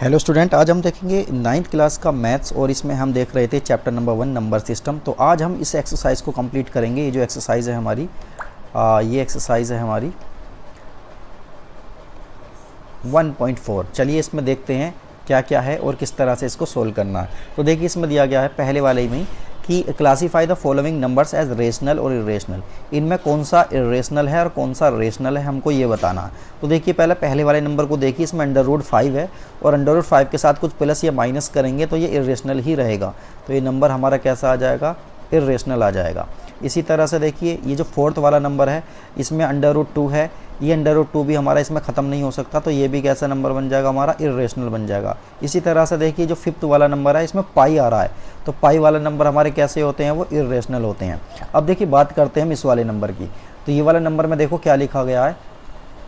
Hello student, आज हम देखेंगे 9th क्लास का मैथ्स और इसमें हम देख रहे थे चैप्टर नंबर 1 नंबर सिस्टम। तो आज हम इस एक्सरसाइज को कंप्लीट करेंगे। ये जो एक्सरसाइज है हमारी ये एक्सरसाइज है हमारी 1.4। चलिए इसमें देखते हैं क्या क्या है और किस तरह से इसको सोल्व करना है। तो देखिए इसमें दिया गया है पहले वाले में कि classify the following numbers as rational और इरेशनल। इनमें कौन सा इरेशनल है और कौन सा रेशनल है, हमको ये बताना है। तो देखिए पहले वाले नंबर को देखिए, इसमें √5 है और √5 के साथ कुछ प्लस या माइनस करेंगे तो ये इरेशनल ही रहेगा। तो ये नंबर हमारा कैसा आ जाएगा, इरेशनल आ जाएगा। इसी तरह से देखिए ये जो फोर्थ वाला नंबर है इसमें √2 है, ये √2 भी हमारा इसमें ख़त्म नहीं हो सकता, तो ये भी कैसा नंबर बन जाएगा, हमारा इरेशनल बन जाएगा। इसी तरह से देखिए जो फिफ्थ वाला नंबर है इसमें पाई आ रहा है, तो पाई वाला नंबर हमारे कैसे होते हैं, वो इरेशनल होते हैं। अब देखिए बात करते हैं हम इस वाले नंबर की। तो ये वाला नंबर में देखो क्या लिखा गया है,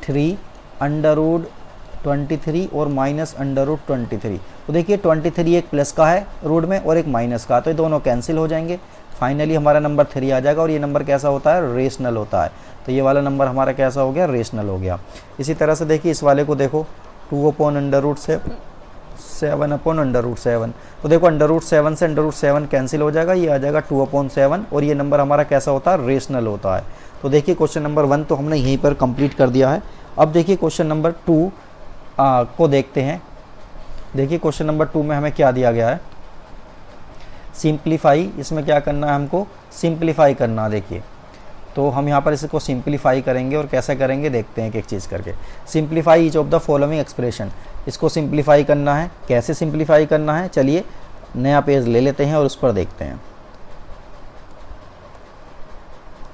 3√23 और -√23। तो देखिए 23 एक प्लस का है रूट में और एक माइनस का, तो ये दोनों कैंसिल हो जाएंगे। फाइनली हमारा नंबर 3 आ जाएगा और ये नंबर कैसा होता है, रेशनल होता है। तो ये वाला नंबर हमारा कैसा हो गया, रेशनल हो गया। इसी तरह से देखिए इस वाले को देखो 2/7/7। तो देखो √7 से √7 कैंसिल हो जाएगा, ये आ जाएगा 2/7 और ये नंबर हमारा कैसा होता है, रेशनल होता है। तो देखिए क्वेश्चन नंबर 1 तो हमने यहीं पर कंप्लीट कर दिया है। अब देखिए क्वेश्चन नंबर 2 को देखते हैं। देखिए क्वेश्चन नंबर 2 में हमें क्या दिया गया है, सिंप्लीफाई। इसमें क्या करना है, हमको सिंप्लीफाई करना। देखिए तो हम यहाँ पर इसको सिंप्लीफाई करेंगे और कैसे करेंगे देखते हैं एक एक चीज़ करके। Simplify each of the following expression, इसको सिंप्लीफाई करना है। कैसे सिंप्लीफाई करना है, चलिए नया पेज ले लेते हैं और उस पर देखते हैं।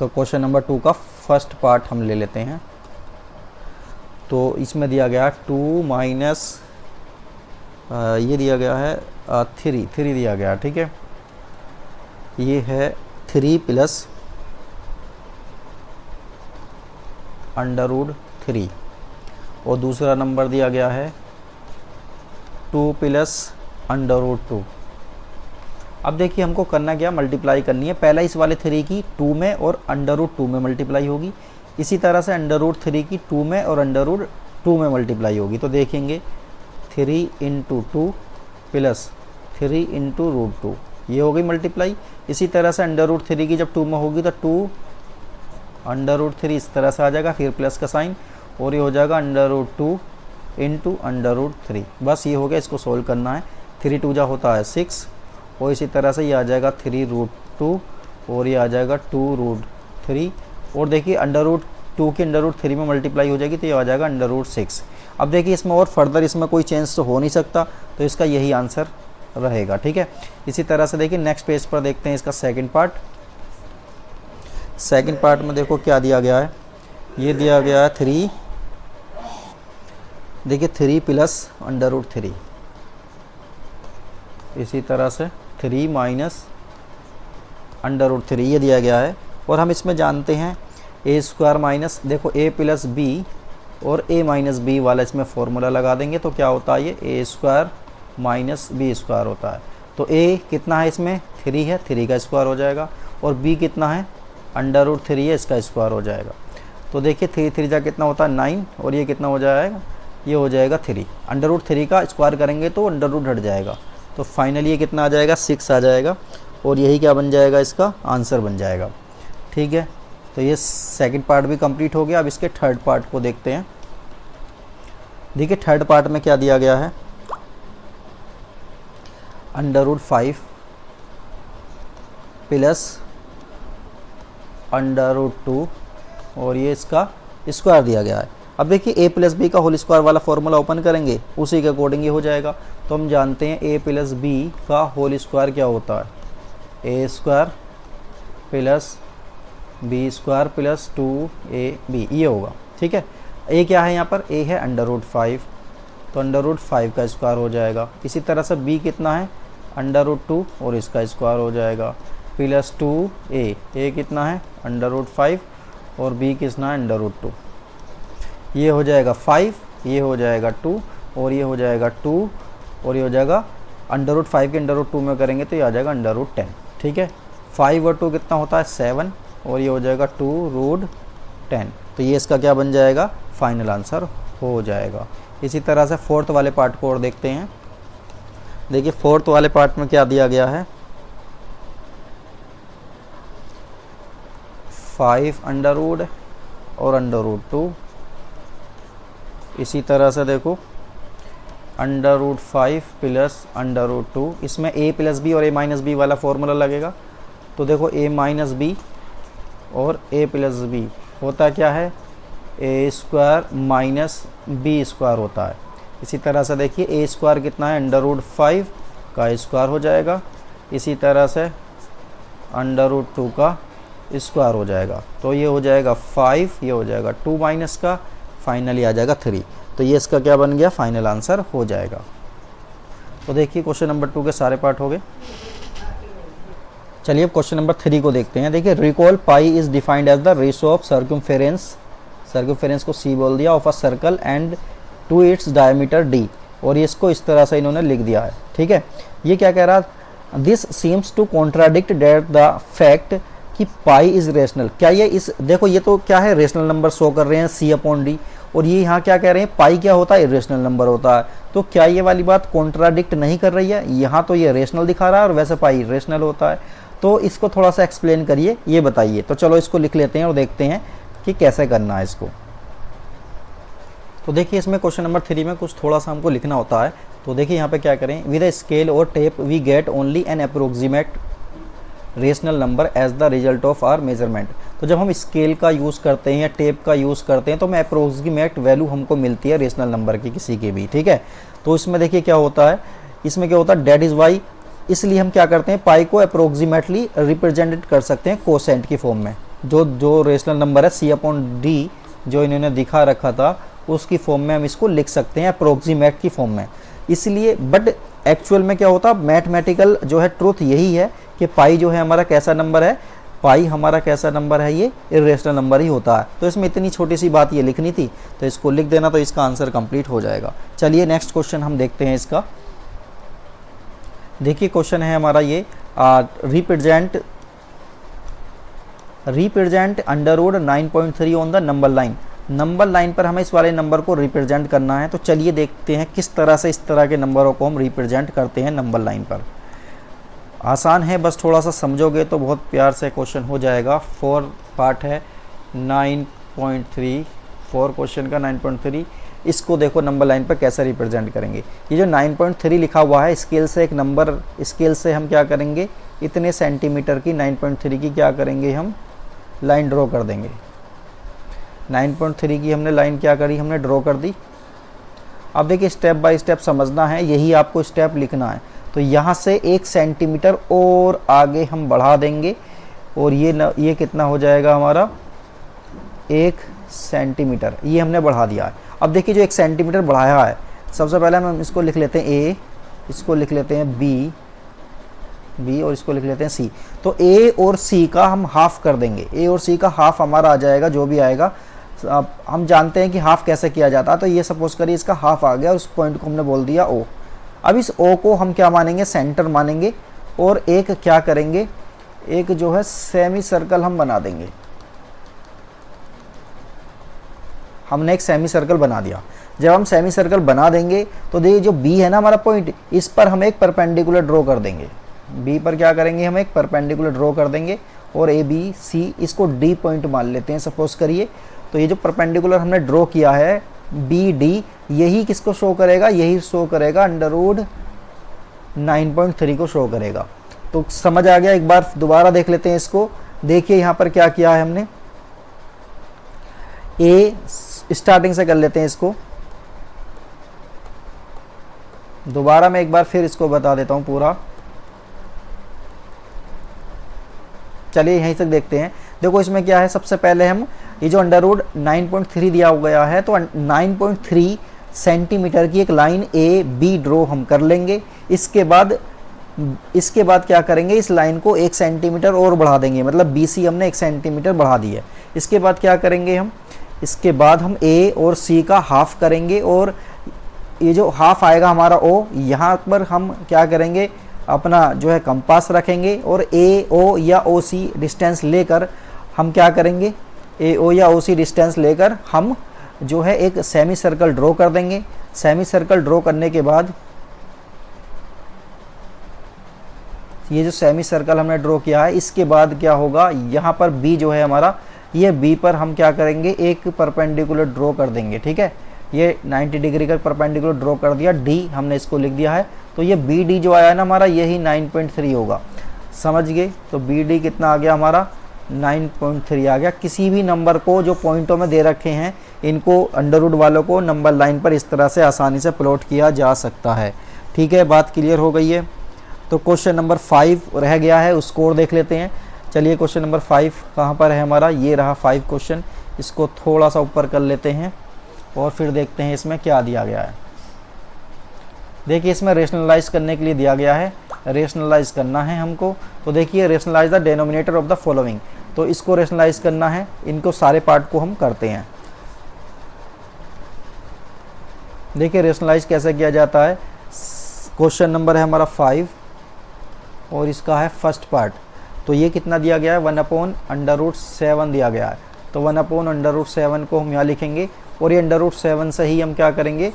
तो क्वेश्चन नंबर 2 का फर्स्ट पार्ट हम ले लेते हैं। तो इसमें दिया गया 2 माइनस ये दिया गया है 3 दिया गया, ठीक है। ये है 3 प्लस √3 और दूसरा नंबर दिया गया है 2 प्लस √2। अब देखिए हमको करना क्या, मल्टीप्लाई करनी है। पहला इस वाले 3 की 2 में और √2 में मल्टीप्लाई होगी। इसी तरह से √3 की 2 में और √2 में मल्टीप्लाई होगी। तो देखेंगे 3 × 2 प्लस 3 × √2, ये हो गई मल्टीप्लाई। इसी तरह से √3 की जब 2 में होगी तो 2 √3 इस तरह से आ जाएगा, फिर प्लस का साइन और ये हो जाएगा √2 × √3। बस ये हो गया, इसको सोल्व करना है। 3 2 होता है 6 और इसी तरह से ये आ जाएगा 3√2 और ये आ जाएगा 2√3 और देखिए √2 की √3 में मल्टीप्लाई हो जाएगी तो ये आ जाएगा √6। अब देखिए इसमें और फर्दर इसमें कोई चेंज तो हो नहीं सकता, तो इसका यही आंसर रहेगा, ठीक है। इसी तरह से देखिए नेक्स्ट पेज पर देखते हैं इसका सेकंड पार्ट। सेकंड पार्ट में देखो क्या दिया गया है, ये दिया गया है 3, देखिए 3 प्लस √3। इसी तरह से 3 माइनस √3 ये दिया गया है। और हम इसमें जानते हैं a² माइनस, देखो a प्लस b और a माइनस b वाला इसमें फॉर्मूला लगा देंगे तो क्या होता है, ये a² माइनस b² होता है। तो a कितना है, इसमें 3 है, 3 का स्क्वायर हो जाएगा और b कितना है, √3 है, इसका स्क्वायर हो जाएगा। तो देखिए 3 3 जा कितना होता है 9 और ये कितना हो जाएगा, ये हो जाएगा 3। √3 का स्क्वायर करेंगे तो √ हट जाएगा, तो फाइनली ये कितना आ जाएगा, 6 आ जाएगा और यही क्या बन जाएगा, इसका आंसर बन जाएगा, ठीक है। तो ये सेकंड पार्ट भी कंप्लीट हो गया। अब इसके थर्ड पार्ट को देखते हैं। देखिए थर्ड पार्ट में क्या दिया गया है, √5 प्लस √2 और ये इसका स्क्वायर दिया गया है। अब देखिए a प्लस बी का होल स्क्वायर वाला फॉर्मूला ओपन करेंगे, उसी के अकॉर्डिंग ये हो जाएगा। तो हम जानते हैं a प्लस बी का होल स्क्वायर क्या होता है, a² plus b² plus 2ab, ये होगा, ठीक है। a क्या है यहाँ पर, a है √5, तो √5 का स्क्वायर हो जाएगा। इसी तरह से b कितना है, √2 और इसका स्क्वायर हो जाएगा प्लस 2a, a कितना है √5 और b कितना है √2, ये हो जाएगा 5, ये हो जाएगा 2 और ये हो जाएगा 2 और ये हो जाएगा √5 के √2 में करेंगे तो ये आ जाएगा √10, ठीक है। 5 और 2 कितना होता है 7 और ये हो जाएगा 2√10। तो ये इसका क्या बन जाएगा, फाइनल आंसर हो जाएगा। इसी तरह से फोर्थ वाले पार्ट को और देखते हैं। देखिए फोर्थ वाले पार्ट में क्या दिया गया है, 5 अंडर रूट और अंडर रूट 2। इसी तरह से देखो under root 5 plus under root 2, इसमें a प्लस बी और a माइनस बी वाला फॉर्मूला लगेगा। तो देखो a माइनस बी और a प्लस बी होता क्या है, a square minus B square होता है। इसी तरह से देखिए a स्क्वायर कितना है, अंडर रूट 5 का स्क्वायर हो जाएगा, इसी तरह से अंडर रूट 2 का स्क्वायर हो जाएगा। तो ये हो जाएगा 5, ये हो जाएगा 2 माइनस का, फाइनली आ जाएगा 3। तो ये इसका क्या बन गया, फाइनल आंसर हो जाएगा। तो देखिए क्वेश्चन नंबर 2 के सारे पार्ट हो गए। चलिए अब क्वेश्चन नंबर 3 को देखते हैं। देखिए recall pi is defined as the ratio of circumference, circumference को सी बोल दिया, of a circle and to its diameter D, और ये इसको इस तरह से इन्होंने लिख दिया है। ठीक है, ये क्या कह रहा, this seems to contradict that the fact कि पाई इज रेशनल। क्या ये इस, देखो ये तो क्या है, रेशनल नंबर शो कर रहे हैं सी अपॉन डी, और ये यहाँ क्या कह रहे हैं, पाई क्या होता है, इरेशनल नंबर होता है। तो क्या ये वाली बात कॉन्ट्राडिक्ट नहीं कर रही है, यहाँ तो ये रेशनल दिखा रहा है और वैसे पाई इरेशनल होता है। तो इसको थोड़ा सा एक्सप्लेन करिए, ये बताइए। तो चलो इसको लिख लेते हैं और देखते हैं कि कैसे करना है इसको। तो देखिए इसमें क्वेश्चन नंबर 3 में कुछ थोड़ा सा हमको लिखना होता है। तो देखिए यहाँ पे क्या करें, विद अ स्केल और tape we get only an approximate rational number as the result of our measurement. तो जब हम स्केल का यूज़ करते हैं या टेप का यूज़ करते हैं तो हमें अप्रोक्सीमेट वैल्यू हमको मिलती है रेशनल नंबर की किसी की भी। ठीक है, तो इसमें देखिए क्या होता है, इसमें क्या होता है, डेट इज़ वाई, इसलिए हम क्या करते हैं, पाई को अप्रोक्सीमेटली रिप्रेजेंटेड कर सकते हैं कोसेंट की फॉर्म में। जो रेशनल नंबर है सी अपॉन डी जो इन्होंने दिखा रखा था उसकी फॉर्म में हम इसको लिख सकते हैं अप्रोक्सीमेट की फॉर्म में। इसलिए बट एक्चुअल में क्या होता है, मैथमेटिकल जो है ट्रूथ यही है कि पाई जो है हमारा कैसा नंबर है, पाई हमारा कैसा नंबर है, ये इरेशनल नंबर ही होता है। तो इसमें इतनी छोटी सी बात ये लिखनी थी, तो इसको लिख देना, तो इसका आंसर कंप्लीट हो जाएगा। चलिए नेक्स्ट क्वेश्चन हम देखते हैं इसका। देखिए क्वेश्चन है हमारा ये, represent under root 9.3 on the number line. Number line पर हमें इस वाले नंबर को रिप्रेजेंट करना है। तो चलिए देखते हैं किस तरह से इस तरह के नंबरों को हम रिप्रेजेंट करते हैं नंबर लाइन पर। आसान है, बस थोड़ा सा समझोगे तो बहुत प्यार से क्वेश्चन हो जाएगा। 4 पार्ट है, 9.3 4 क्वेश्चन का 9.3। इसको देखो नंबर लाइन पर कैसे रिप्रेजेंट करेंगे। ये जो 9.3 लिखा हुआ है, स्केल से एक नंबर, स्केल से हम क्या करेंगे, इतने सेंटीमीटर की 9.3 की क्या करेंगे, हम लाइन ड्रॉ कर देंगे। 9.3 की हमने लाइन क्या करी, हमने ड्रॉ कर दी। अब देखिए स्टेप बाय स्टेप समझना है, यही आपको स्टेप लिखना है। तो यहाँ से 1 सेंटीमीटर और आगे हम बढ़ा देंगे, और ये कितना हो जाएगा हमारा, 1 सेंटीमीटर, ये हमने बढ़ा दिया है। अब देखिए जो 1 सेंटीमीटर बढ़ाया है, सबसे पहले हम इसको लिख लेते हैं ए, इसको लिख लेते हैं बी, और इसको लिख लेते हैं सी। तो ए और सी का हम हाफ कर देंगे, ए और सी का हाफ हमारा आ जाएगा, जो भी आएगा। अब हम जानते हैं कि हाफ कैसे किया जाता है, तो ये सपोज करिए इसका हाफ आ गया, उस पॉइंट को हमने बोल दिया ओ। अब इस ओ को हम क्या मानेंगे, सेंटर मानेंगे, और एक क्या करेंगे, एक जो है सेमी सर्कल हम बना देंगे। हमने एक सेमी सर्कल बना दिया। जब हम सेमी सर्कल बना देंगे तो देखिए जो बी है ना हमारा पॉइंट, इस पर हम एक परपेंडिकुलर ड्रॉ कर देंगे। बी पर क्या करेंगे, हम एक परपेंडिकुलर ड्रॉ कर देंगे, और ए बी सी इसको डी पॉइंट मान लेते हैं सपोज करिए। तो ये जो परपेंडिकुलर हमने ड्रॉ किया है बी डी, यही किसको शो करेगा, यही शो करेगा अंडर रूट 9.3 को शो करेगा। तो समझ आ गया, एक बार दोबारा देख लेते हैं इसको। देखिए यहाँ पर क्या किया है हमने, ए स्टार्टिंग से कर लेते हैं इसको। दोबारा मैं एक बार फिर इसको बता देता हूँ पूरा। चलिए यहीं तक देखते हैं। देखो इसमें क्या है, सबसे पहले हम ये जो अंडर रूट 9.3 दिया गया है, तो 9.3 सेंटीमीटर की एक लाइन ए बी ड्रॉ हम कर लेंगे। इसके बाद क्या करेंगे, इस लाइन को 1 सेंटीमीटर और बढ़ा देंगे, मतलब बी सी हमने 1 सेंटीमीटर बढ़ा दी है। इसके बाद क्या करेंगे हम, इसके बाद हम ए और सी का हाफ करेंगे, और ये जो हाफ आएगा हमारा ओ, यहाँ पर हम क्या करेंगे, अपना जो है कंपास रखेंगे, और ए ओ या ओ सी डिस्टेंस लेकर हम क्या करेंगे, ए ओ या ओ सी डिस्टेंस लेकर हम जो है एक सेमी सर्कल ड्रॉ कर देंगे। सेमी सर्कल ड्रॉ करने के बाद ये जो सेमी सर्कल हमने ड्रॉ किया है, इसके बाद क्या होगा, यहाँ पर बी जो है हमारा, ये बी पर हम क्या करेंगे, एक परपेंडिकुलर ड्रॉ कर देंगे। ठीक है, ये 90 डिग्री का परपेंडिकुलर ड्रॉ कर दिया, डी हमने इसको लिख दिया है। तो ये बी डी जो आया ना हमारा, यही 9.3 होगा। समझ गए? तो बी डी कितना आ गया हमारा, 9.3 आ गया। किसी भी नंबर को जो पॉइंटों में दे रखे हैं, इनको अंडरवुड वालों को नंबर लाइन पर इस तरह से आसानी से प्लॉट किया जा सकता है। ठीक है, बात क्लियर हो गई है। तो क्वेश्चन नंबर 5 रह गया है, उसको और देख लेते हैं। चलिए क्वेश्चन नंबर 5 कहाँ पर है हमारा, ये रहा 5 क्वेश्चन। इसको थोड़ा सा ऊपर कर लेते हैं और फिर देखते हैं इसमें क्या दिया गया है। देखिए इसमें रेशनलाइज करने के लिए दिया गया है, रेशनलाइज करना है हमको। तो देखिए rationalise the denominator of the following, तो इसको रेशनलाइज करना है। इनको सारे पार्ट को हम करते हैं। देखिए रेशनलाइज कैसे किया जाता है। क्वेश्चन नंबर है हमारा 5 और इसका है फर्स्ट पार्ट। तो ये कितना दिया गया है, 1/√7 दिया गया है। तो 1/√7 को हम यहाँ लिखेंगे और ये √7 से ही हम क्या करेंगे,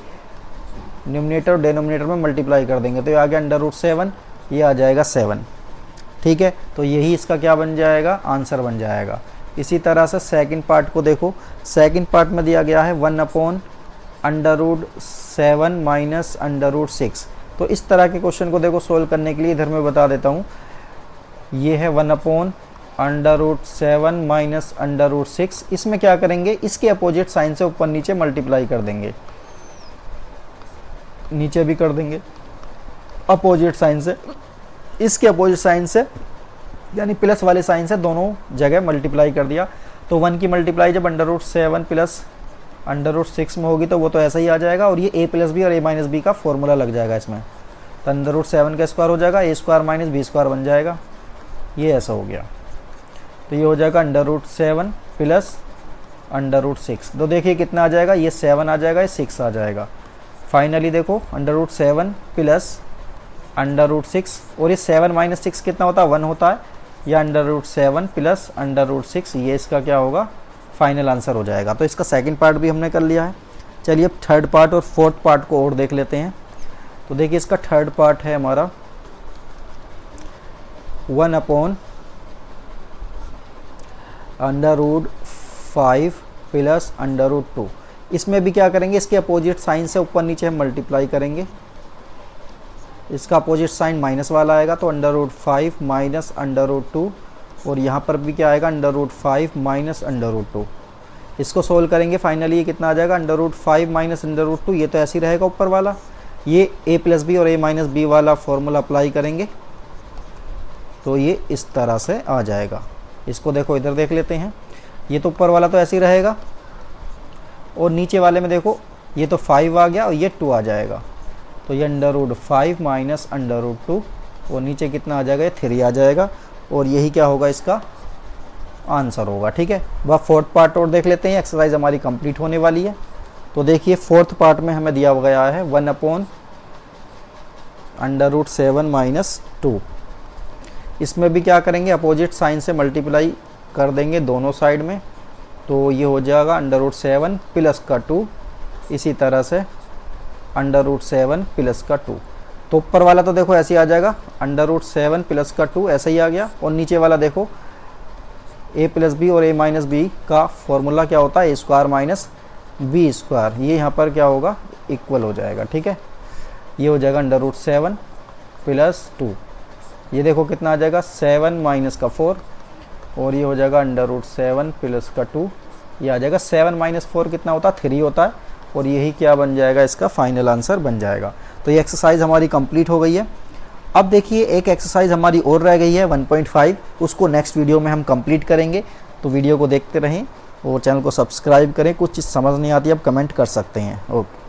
न्यूमरेटर और डिनोमिनेटर में मल्टीप्लाई कर देंगे। तो ये आ गया √7, ये आ जाएगा 7। ठीक है, तो यही इसका क्या बन जाएगा, आंसर बन जाएगा। इसी तरह से सेकंड पार्ट को देखो। सेकंड पार्ट में दिया गया है 1/√7 माइनस √6। तो इस तरह के क्वेश्चन को देखो सोल्व करने के लिए इधर मैं बता देता हूँ। ये है 1/√7 माइनस √6। इसमें क्या करेंगे, इसके अपोजिट साइन से ऊपर नीचे मल्टीप्लाई कर देंगे, नीचे भी कर देंगे अपोजिट साइन से, इसके अपोजिट साइन से यानी प्लस वाले साइन से दोनों जगह मल्टीप्लाई कर दिया। तो 1 की मल्टीप्लाई जब √7 प्लस √6 में होगी तो वो तो ऐसा ही आ जाएगा और ये a प्लस बी और a माइनस बी का फॉर्मूला लग जाएगा इसमें। तो √7 का स्क्वायर हो जाएगा, a square minus B square बन जाएगा। ये ऐसा हो गया। तो ये हो जाएगा √7 प्लस √6। तो देखिए कितना आ जाएगा, ये 7 आ जाएगा, ये 6 आ जाएगा। फाइनली देखो √7 प्लस √6 और ये 7 माइनस 6 कितना होता है, 1 होता है। या √7 प्लस √6, ये इसका क्या होगा, फाइनल आंसर हो जाएगा। तो इसका सेकंड पार्ट भी हमने कर लिया है। चलिए अब थर्ड पार्ट और फोर्थ पार्ट को और देख लेते हैं। तो देखिए इसका थर्ड पार्ट है हमारा 1/√5 प्लस √2। इसमें भी क्या करेंगे, इसके अपोजिट साइन से ऊपर नीचे हम मल्टीप्लाई करेंगे। इसका अपोजिट साइन माइनस वाला आएगा तो √5 माइनस √2 और यहाँ पर भी क्या आएगा, √5 माइनस √2। इसको सोल्व करेंगे, फाइनली ये कितना आ जाएगा, √5 माइनस √2। ये तो ऐसे ही रहेगा ऊपर वाला। ये a प्लस बी और a माइनस बी वाला फॉर्मूला अप्लाई करेंगे तो ये इस तरह से आ जाएगा। इसको देखो इधर देख लेते हैं। ये तो ऊपर वाला तो ऐसे ही रहेगा और नीचे वाले में देखो ये तो 5 आ गया और ये 2 आ जाएगा। तो ये √5 माइनस √2 और नीचे कितना आ जाएगा, ये 3 आ जाएगा और यही क्या होगा, इसका आंसर होगा। ठीक है, वह फोर्थ पार्ट और देख लेते हैं। एक्सरसाइज हमारी कंप्लीट होने वाली है। तो देखिए फोर्थ पार्ट में हमें दिया गया है 1/√7 माइनस 2। इसमें भी क्या करेंगे, अपोजिट साइन से मल्टीप्लाई कर देंगे दोनों साइड में। तो ये हो जाएगा √7 प्लस का 2, इसी तरह से √7 प्लस का 2। तो ऊपर वाला तो देखो ऐसे ही आ जाएगा, √7 प्लस का 2 ऐसा ही आ गया। और नीचे वाला देखो a प्लस बी और a माइनस बी का फॉर्मूला क्या होता है, a square minus B square. ये यहाँ पर क्या होगा, इक्वल हो जाएगा। ठीक है, ये हो जाएगा √7 प्लस 2। ये देखो कितना आ जाएगा, 7 माइनस का 4 और ये हो जाएगा √7 प्लस का 2। ये आ जाएगा 7 माइनस 4 कितना होता है, 3 होता है और यही क्या बन जाएगा, इसका फाइनल आंसर बन जाएगा। तो ये एक्सरसाइज हमारी कंप्लीट हो गई है। अब देखिए एक एक्सरसाइज हमारी और रह गई है 1.5, उसको नेक्स्ट वीडियो में हम कंप्लीट करेंगे। तो वीडियो को देखते रहें और चैनल को सब्सक्राइब करें। कुछ चीज़ समझ नहीं आती अब कमेंट कर सकते हैं। ओके।